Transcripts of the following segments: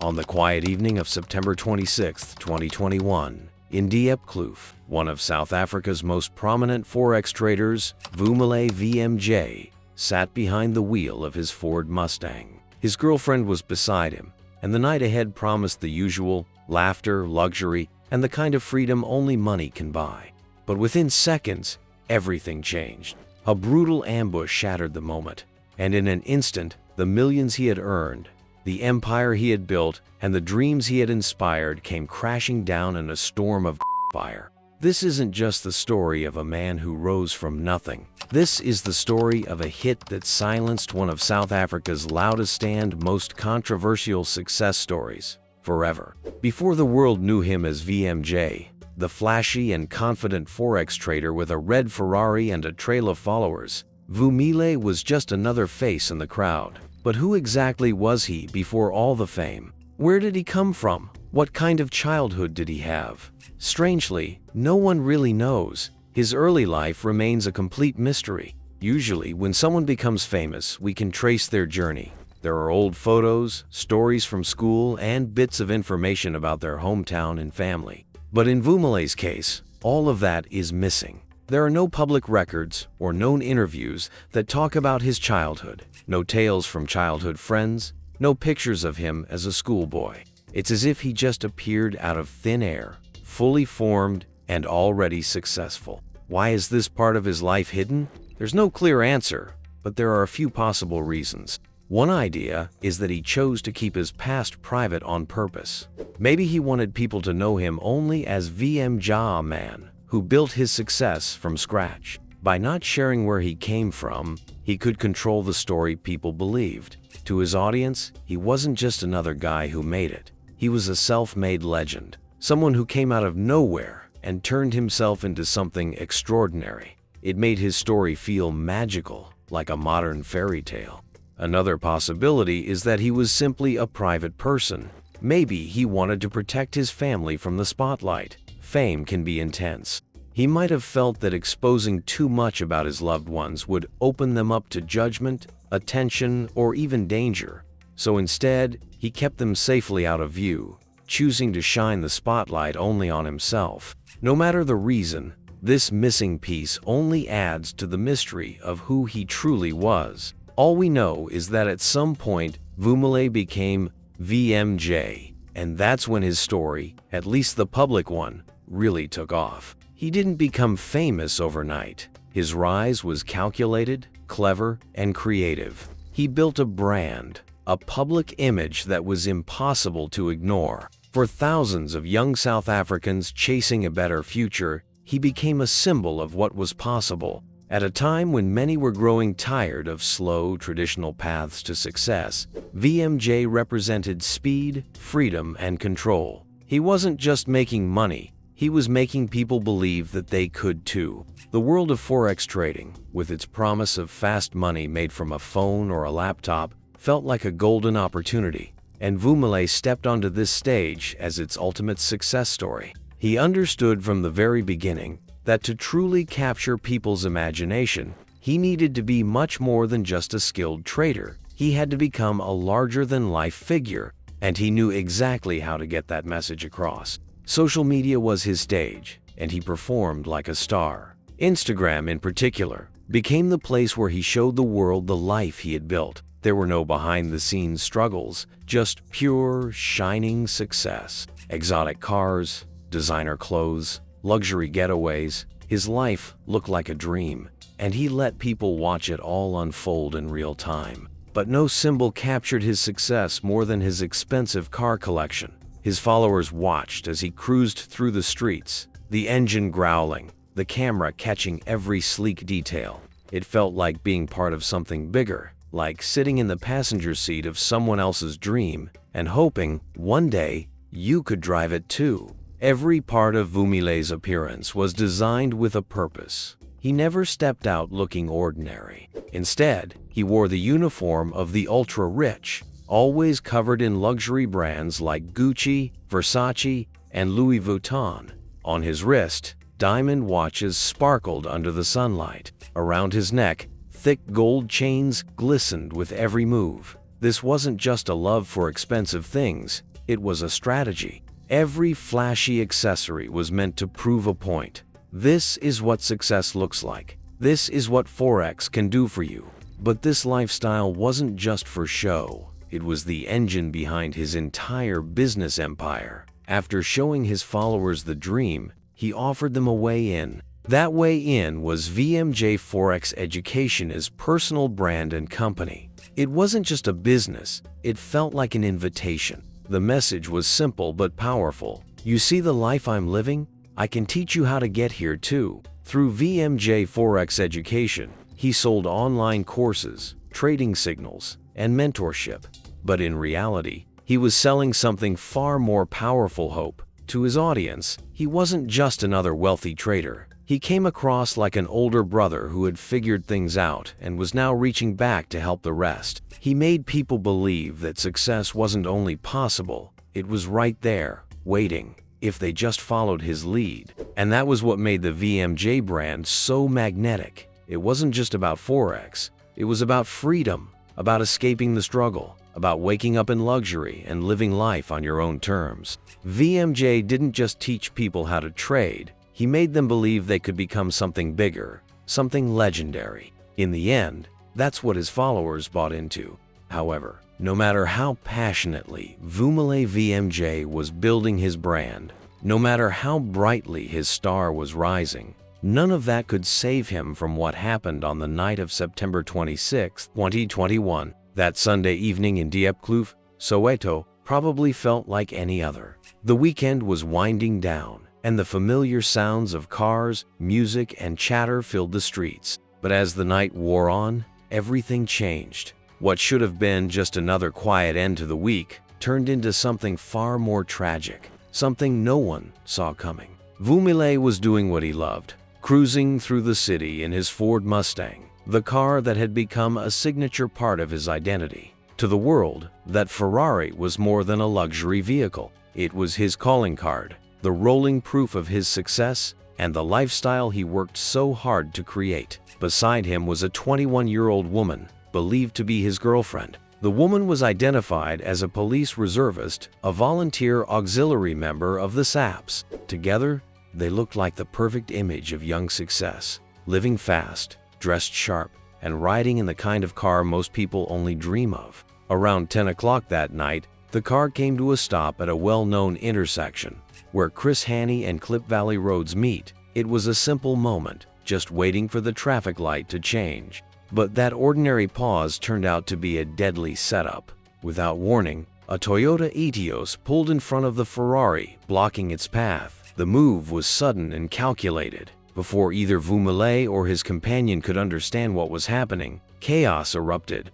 On the quiet evening of September 26, 2021, in Diepkloof, one of South Africa's most prominent Forex traders, Vumile VMJ, sat behind the wheel of his Ford Mustang. His girlfriend was beside him, and the night ahead promised the usual laughter, luxury, and the kind of freedom only money can buy. But within seconds, everything changed. A brutal ambush shattered the moment, and in an instant, the millions he had earned, the empire he had built, and the dreams he had inspired came crashing down in a storm of fire. This isn't just the story of a man who rose from nothing. This is the story of a hit that silenced one of South Africa's loudest and most controversial success stories forever. Before the world knew him as VMJ, the flashy and confident Forex trader with a red Ferrari and a trail of followers, Vumile was just another face in the crowd. But who exactly was he before all the fame? Where did he come from? What kind of childhood did he have? Strangely, no one really knows. His early life remains a complete mystery. Usually, when someone becomes famous, we can trace their journey. There are old photos, stories from school, and bits of information about their hometown and family. But in Vumile's case, all of that is missing. There are no public records or known interviews that talk about his childhood, no tales from childhood friends, no pictures of him as a schoolboy. It's as if he just appeared out of thin air, fully formed and already successful. Why is this part of his life hidden? There's no clear answer, but there are a few possible reasons. One idea is that he chose to keep his past private on purpose. Maybe he wanted people to know him only as VMJ man, who built his success from scratch. By not sharing where he came from, he could control the story people believed. To his audience, he wasn't just another guy who made it. He was a self-made legend, someone who came out of nowhere and turned himself into something extraordinary. It made his story feel magical, like a modern fairy tale. Another possibility is that he was simply a private person. Maybe he wanted to protect his family from the spotlight. Fame can be intense. He might have felt that exposing too much about his loved ones would open them up to judgment, attention, or even danger. So instead, he kept them safely out of view, choosing to shine the spotlight only on himself. No matter the reason, this missing piece only adds to the mystery of who he truly was. All we know is that at some point, Vumile became VMJ, and that's when his story, at least the public one, really took off. He didn't become famous overnight. His rise was calculated, clever, and creative. He built a brand, a public image that was impossible to ignore. For thousands of young South Africans chasing a better future, he became a symbol of what was possible. At a time when many were growing tired of slow, traditional paths to success, VMJ represented speed, freedom, and control. He wasn't just making money. He was making people believe that they could too. The world of Forex trading, with its promise of fast money made from a phone or a laptop, felt like a golden opportunity, and Vumile stepped onto this stage as its ultimate success story. He understood from the very beginning that to truly capture people's imagination, he needed to be much more than just a skilled trader. He had to become a larger-than-life figure, and he knew exactly how to get that message across. Social media was his stage, and he performed like a star. Instagram, in particular, became the place where he showed the world the life he had built. There were no behind-the-scenes struggles, just pure, shining success. Exotic cars, designer clothes, luxury getaways. His life looked like a dream, and he let people watch it all unfold in real time. But no symbol captured his success more than his expensive car collection. His followers watched as he cruised through the streets, the engine growling, the camera catching every sleek detail. It felt like being part of something bigger, like sitting in the passenger seat of someone else's dream and hoping one day you could drive it too. Every part of Vumile's appearance was designed with a purpose. He never stepped out looking ordinary. Instead, he wore the uniform of the ultra-rich, always covered in luxury brands like Gucci, Versace, and Louis Vuitton. On his wrist, diamond watches sparkled under the sunlight. Around his neck, thick gold chains glistened with every move. This wasn't just a love for expensive things. it was a strategy. Every flashy accessory was meant to prove a point. This is what success looks like. This is what Forex can do for you. But this lifestyle wasn't just for show. It was the engine behind his entire business empire. After showing his followers the dream, he offered them a way in. That way in was VMJ Forex Education, his personal brand and company. It wasn't just a business, it felt like an invitation. The message was simple but powerful. You see the life I'm living? I can teach you how to get here too. Through VMJ Forex Education, he sold online courses, trading signals, and mentorship. But in reality, he was selling something far more powerful: hope. To his audience, he wasn't just another wealthy trader. He came across like an older brother who had figured things out and was now reaching back to help the rest. He made people believe that success wasn't only possible, it was right there, waiting, if they just followed his lead. And that was what made the VMJ brand so magnetic. It wasn't just about Forex, it was about freedom, about escaping the struggle, about waking up in luxury and living life on your own terms. VMJ didn't just teach people how to trade, he made them believe they could become something bigger, something legendary. In the end, that's what his followers bought into. However, no matter how passionately Vumile VMJ was building his brand, no matter how brightly his star was rising, none of that could save him from what happened on the night of September 26, 2021. That Sunday evening in Diepkloof, Soweto, probably felt like any other. The weekend was winding down, and the familiar sounds of cars, music, and chatter filled the streets. But as the night wore on, everything changed. What should have been just another quiet end to the week turned into something far more tragic, something no one saw coming. Vumile was doing what he loved, cruising through the city in his Ford Mustang, the car that had become a signature part of his identity. To the world, that Ferrari was more than a luxury vehicle. It was his calling card, the rolling proof of his success and the lifestyle he worked so hard to create. Beside him was a 21-year-old woman, believed to be his girlfriend. The woman was identified as a police reservist, a volunteer auxiliary member of the SAPS. Together, they looked like the perfect image of young success, living fast, dressed sharp, and riding in the kind of car most people only dream of. Around 10 o'clock that night, the car came to a stop at a well-known intersection, where Chris Haney and Clip Valley roads meet. It was a simple moment, just waiting for the traffic light to change. But that ordinary pause turned out to be a deadly setup. Without warning, a Toyota Etios pulled in front of the Ferrari, blocking its path. The move was sudden and calculated. Before either Vumile or his companion could understand what was happening, chaos erupted.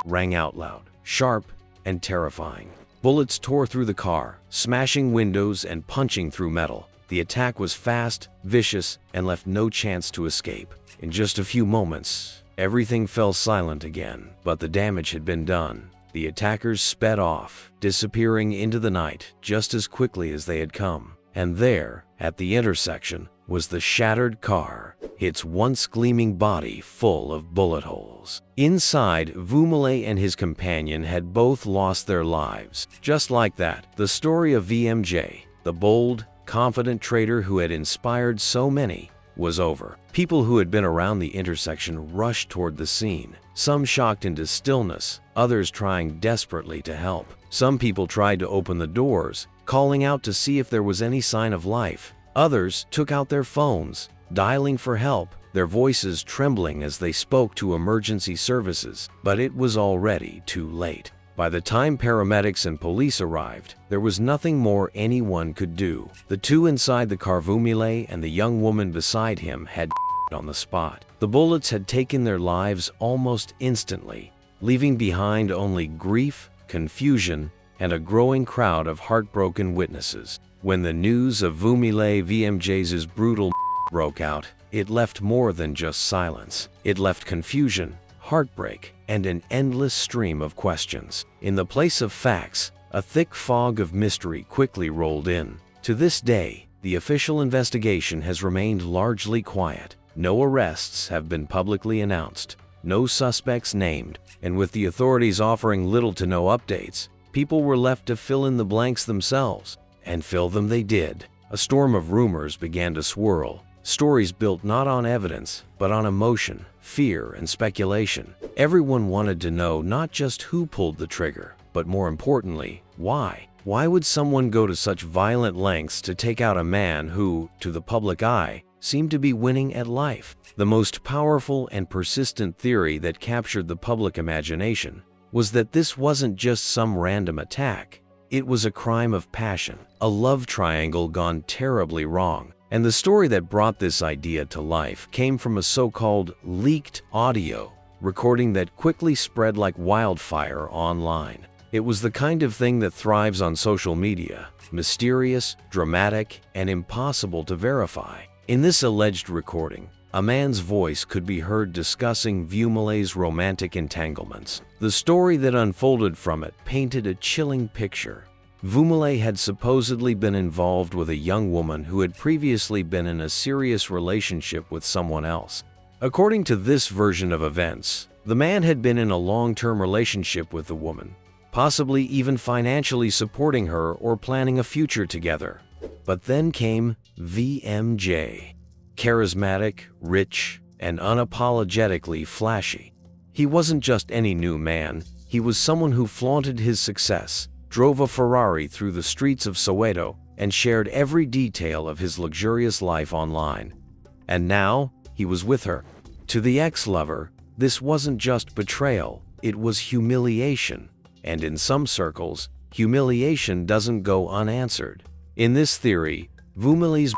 Rang out loud, sharp, and terrifying. Bullets tore through the car, smashing windows and punching through metal. The attack was fast, vicious, and left no chance to escape. In just a few moments, everything fell silent again, but the damage had been done. The attackers sped off, disappearing into the night just as quickly as they had come. And there, at the intersection, was the shattered car, its once gleaming body full of bullet holes. Inside, Vumile and his companion had both lost their lives. Just like that, the story of VMJ, the bold, confident trader who had inspired so many, was over. People who had been around the intersection rushed toward the scene, some shocked into stillness, others trying desperately to help. Some people tried to open the doors, calling out to see if there was any sign of life. Others took out their phones, dialing for help, their voices trembling as they spoke to emergency services. But it was already too late. By the time paramedics and police arrived, there was nothing more anyone could do. The two inside the car, Vumile and the young woman beside him, had on the spot. The bullets had taken their lives almost instantly, leaving behind only grief, confusion, and a growing crowd of heartbroken witnesses. When the news of Vumile VMJ's brutal broke out, it left more than just silence. It left confusion, heartbreak, and an endless stream of questions. In the place of facts, a thick fog of mystery quickly rolled in. To this day, the official investigation has remained largely quiet. No arrests have been publicly announced, no suspects named, and with the authorities offering little to no updates, People were left to fill in the blanks themselves, and fill them they did. A storm of rumors began to swirl, stories built not on evidence, but on emotion, fear, and speculation. Everyone wanted to know not just who pulled the trigger, but more importantly, why. Why would someone go to such violent lengths to take out a man who, to the public eye, seemed to be winning at life? The most powerful and persistent theory that captured the public imagination was that this wasn't just some random attack. It was a crime of passion, a love triangle gone terribly wrong. And the story that brought this idea to life came from a so-called leaked audio recording that quickly spread like wildfire online. It was the kind of thing that thrives on social media, mysterious, dramatic, and impossible to verify. In this alleged recording, a man's voice could be heard discussing Vumile's romantic entanglements. The story that unfolded from it painted a chilling picture. Vumile had supposedly been involved with a young woman who had previously been in a serious relationship with someone else. According to this version of events, the man had been in a long-term relationship with the woman, possibly even financially supporting her or planning a future together. But then came VMJ. Charismatic, rich, and unapologetically flashy. He wasn't just any new man, he was someone who flaunted his success, drove a Ferrari through the streets of Soweto, and shared every detail of his luxurious life online. And now, he was with her. To the ex-lover, this wasn't just betrayal, it was humiliation. And in some circles, humiliation doesn't go unanswered. In this theory, Vumile's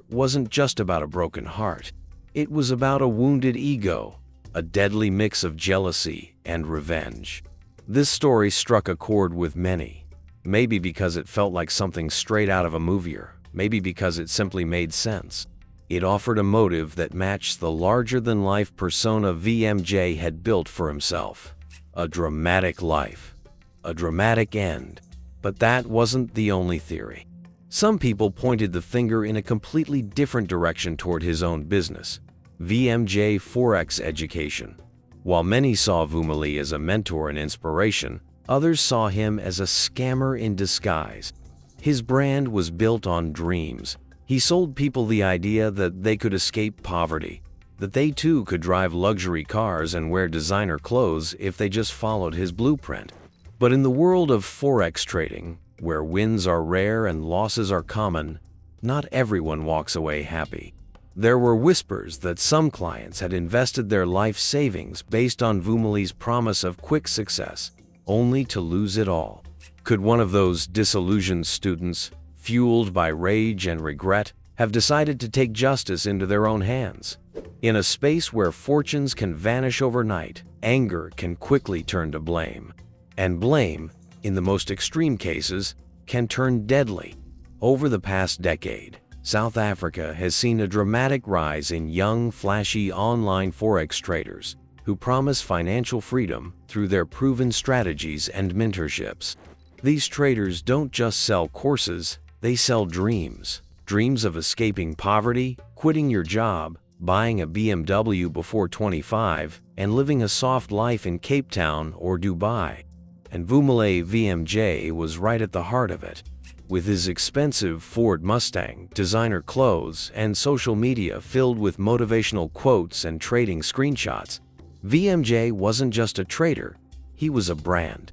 wasn't just about a broken heart. It was about a wounded ego, a deadly mix of jealousy and revenge. This story struck a chord with many. Maybe because it felt like something straight out of a movie, or maybe because it simply made sense. It offered a motive that matched the larger-than-life persona VMJ had built for himself. A dramatic life. A dramatic end. But that wasn't the only theory. Some people pointed the finger in a completely different direction toward his own business, VMJ Forex education. While many saw Vumile as a mentor and inspiration, others saw him as a scammer in disguise. His brand was built on dreams. He sold people the idea that they could escape poverty, that they too could drive luxury cars and wear designer clothes if they just followed his blueprint. But in the world of Forex trading, where wins are rare and losses are common, not everyone walks away happy. There were whispers that some clients had invested their life savings based on Vumile's promise of quick success, only to lose it all. Could one of those disillusioned students, fueled by rage and regret, have decided to take justice into their own hands? In a space where fortunes can vanish overnight, anger can quickly turn to blame. And blame, in the most extreme cases, can turn deadly. Over the past decade, South Africa has seen a dramatic rise in young, flashy online Forex traders who promise financial freedom through their proven strategies and mentorships. These traders don't just sell courses, they sell dreams. Dreams of escaping poverty, quitting your job, buying a BMW before 25, and living a soft life in Cape Town or Dubai. And Vumile VMJ was right at the heart of it. With his expensive Ford Mustang, designer clothes, and social media filled with motivational quotes and trading screenshots, VMJ wasn't just a trader, he was a brand.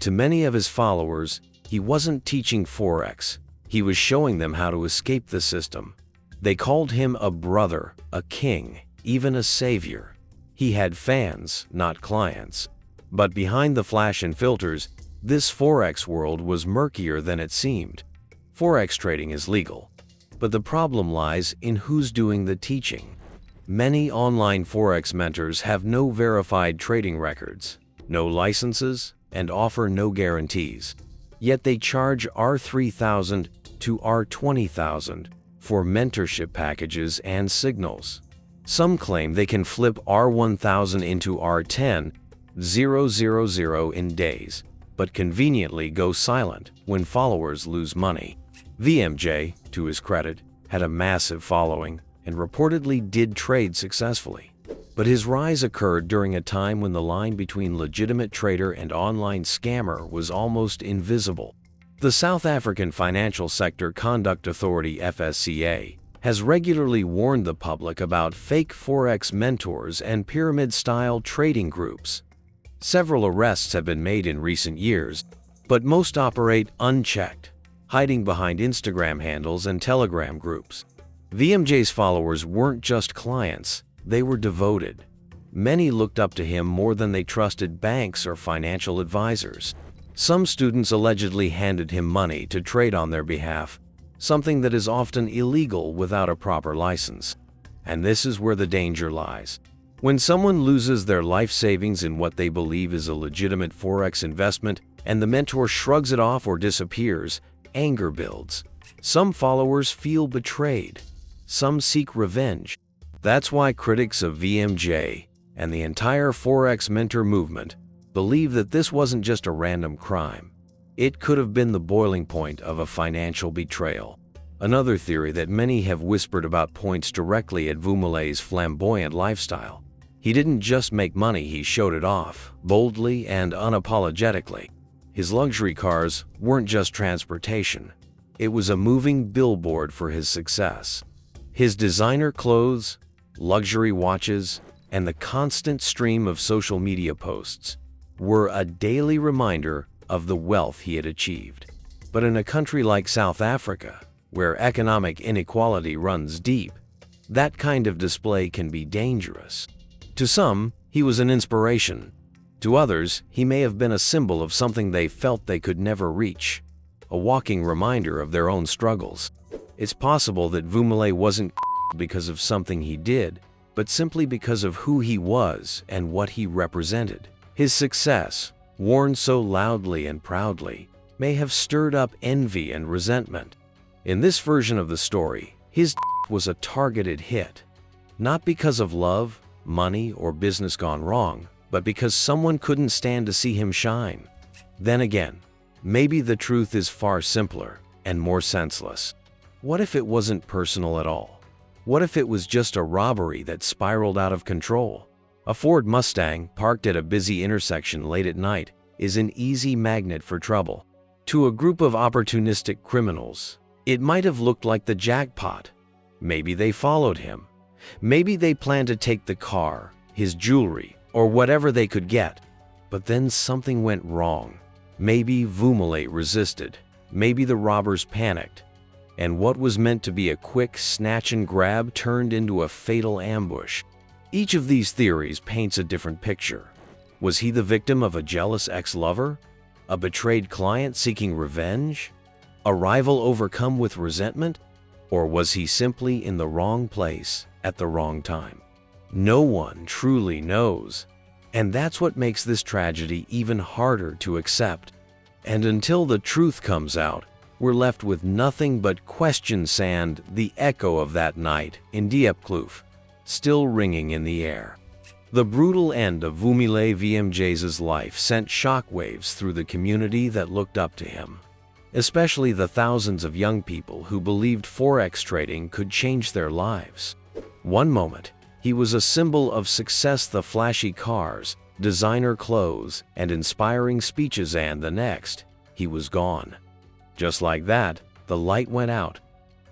To many of his followers, he wasn't teaching Forex, he was showing them how to escape the system. They called him a brother, a king, even a savior. He had fans, not clients. But behind the flash and filters, this Forex world was murkier than it seemed. Forex trading is legal, but the problem lies in who's doing the teaching. Many online Forex mentors have no verified trading records, no licenses, and offer no guarantees. Yet they charge R$3,000 to R$20,000 for mentorship packages and signals. Some claim they can flip R$1,000 into R$10,000 in days, but conveniently go silent when followers lose money. VMJ, to his credit, had a massive following and reportedly did trade successfully. But his rise occurred during a time when the line between legitimate trader and online scammer was almost invisible. The South African Financial Sector Conduct Authority (FSCA) has regularly warned the public about fake Forex mentors and pyramid-style trading groups. Several arrests have been made in recent years, but most operate unchecked, hiding behind Instagram handles and Telegram groups. VMJ's followers weren't just clients, they were devoted. Many looked up to him more than they trusted banks or financial advisors. Some students allegedly handed him money to trade on their behalf, something that is often illegal without a proper license. And this is where the danger lies. When someone loses their life savings in what they believe is a legitimate Forex investment and the mentor shrugs it off or disappears, anger builds. Some followers feel betrayed. Some seek revenge. That's why critics of VMJ and the entire Forex mentor movement believe that this wasn't just a random crime. It could have been the boiling point of a financial betrayal. Another theory that many have whispered about points directly at Vumile's flamboyant lifestyle. He didn't just make money, he showed it off, boldly and unapologetically. His luxury cars weren't just transportation. It was a moving billboard for his success. His designer clothes, luxury watches, and the constant stream of social media posts were a daily reminder of the wealth he had achieved. But in a country like South Africa, where economic inequality runs deep, that kind of display can be dangerous. To some, he was an inspiration. To others, he may have been a symbol of something they felt they could never reach, a walking reminder of their own struggles. It's possible that Vumile wasn't because of something he did, but simply because of who he was and what he represented. His success, worn so loudly and proudly, may have stirred up envy and resentment. In this version of the story, his was a targeted hit, not because of love, money, or business gone wrong, but because someone couldn't stand to see him shine. Then again, maybe the truth is far simpler and more senseless. What if it wasn't personal at all? What if it was just a robbery that spiraled out of control? A Ford Mustang parked at a busy intersection late at night is an easy magnet for trouble. To a group of opportunistic criminals, it might have looked like the jackpot. Maybe they followed him. Maybe they planned to take the car, his jewelry, or whatever they could get. But then something went wrong. Maybe Vumile resisted. Maybe the robbers panicked. And what was meant to be a quick snatch and grab turned into a fatal ambush. Each of these theories paints a different picture. Was he the victim of a jealous ex-lover? A betrayed client seeking revenge? A rival overcome with resentment? Or was he simply in the wrong place at the wrong time? No one truly knows. And that's what makes this tragedy even harder to accept. And until the truth comes out, we're left with nothing but question sand, the echo of that night in Diepkloof, still ringing in the air. The brutal end of Vumile VMJ's life sent shockwaves through the community that looked up to him, especially the thousands of young people who believed Forex trading could change their lives. One moment, he was a symbol of success, the flashy cars, designer clothes, and inspiring speeches, and the next, he was gone. Just like that, the light went out.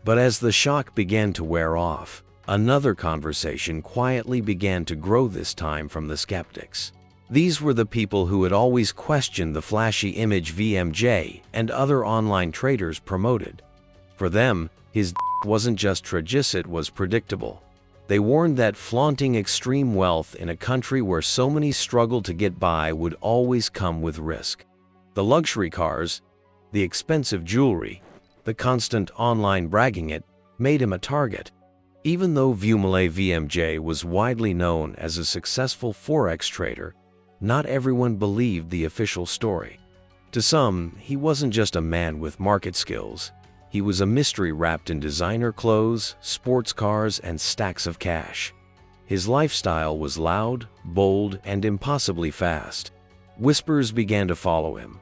But as the shock began to wear off, another conversation quietly began to grow, this time from the skeptics. These were the people who had always questioned the flashy image VMJ and other online traders promoted. For them, his wasn't just tragic, it was predictable. They warned that flaunting extreme wealth in a country where so many struggled to get by would always come with risk. The luxury cars, the expensive jewelry, the constant online bragging, it made him a target. Even though Vumile VMJ was widely known as a successful Forex trader, not everyone believed the official story. To some, he wasn't just a man with market skills. He was a mystery wrapped in designer clothes, sports cars, and stacks of cash. His lifestyle was loud, bold, and impossibly fast. Whispers began to follow him.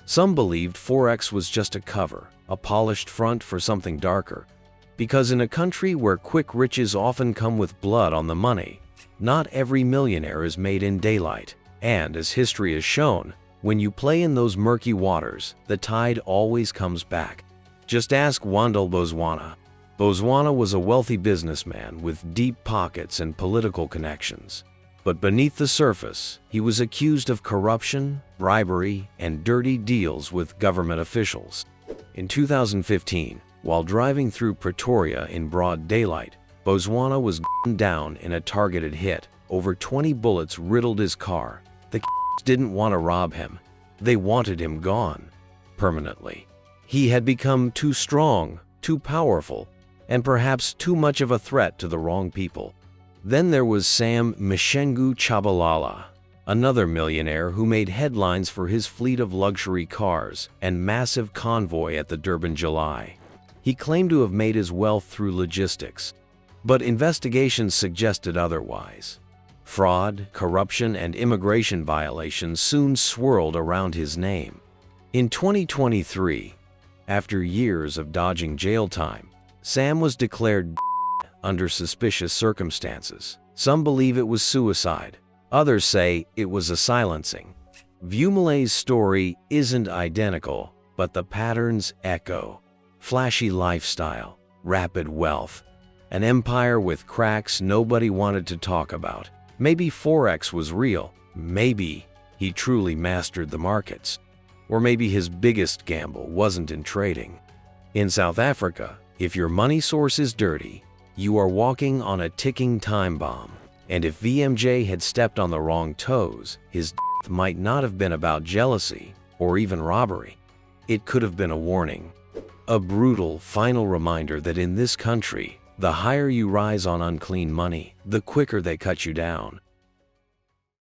Some believed Forex was just a cover, a polished front for something darker. Because in a country where quick riches often come with blood on the money, Not every millionaire is made in daylight, and as history has shown, when you play in those murky waters, the tide always comes back. Just ask Wandel Bozwana. Bozwana was a wealthy businessman with deep pockets and political connections. But beneath the surface, he was accused of corruption, bribery, and dirty deals with government officials. In 2015, while driving through Pretoria in broad daylight, Bozwana was gunned down in a targeted hit. Over 20 bullets riddled his car. The didn't want to rob him. They wanted him gone. Permanently. He had become too strong, too powerful, and perhaps too much of a threat to the wrong people. Then there was Sam Mashengu Chabalala, another millionaire who made headlines for his fleet of luxury cars and massive convoy at the Durban July. He claimed to have made his wealth through logistics, but investigations suggested otherwise. Fraud, corruption, and immigration violations soon swirled around his name. In 2023, after years of dodging jail time, Sam was declared under suspicious circumstances. Some believe it was suicide. Others say it was a silencing. Vumile's story isn't identical, but the patterns echo. Flashy lifestyle, rapid wealth, an empire with cracks nobody wanted to talk about. Maybe Forex was real. Maybe he truly mastered the markets. Or maybe his biggest gamble wasn't in trading. In South Africa, if your money source is dirty, you are walking on a ticking time bomb. And if VMJ had stepped on the wrong toes, his death might not have been about jealousy or even robbery. It could have been a warning. A brutal final reminder that in this country, the higher you rise on unclean money, the quicker they cut you down.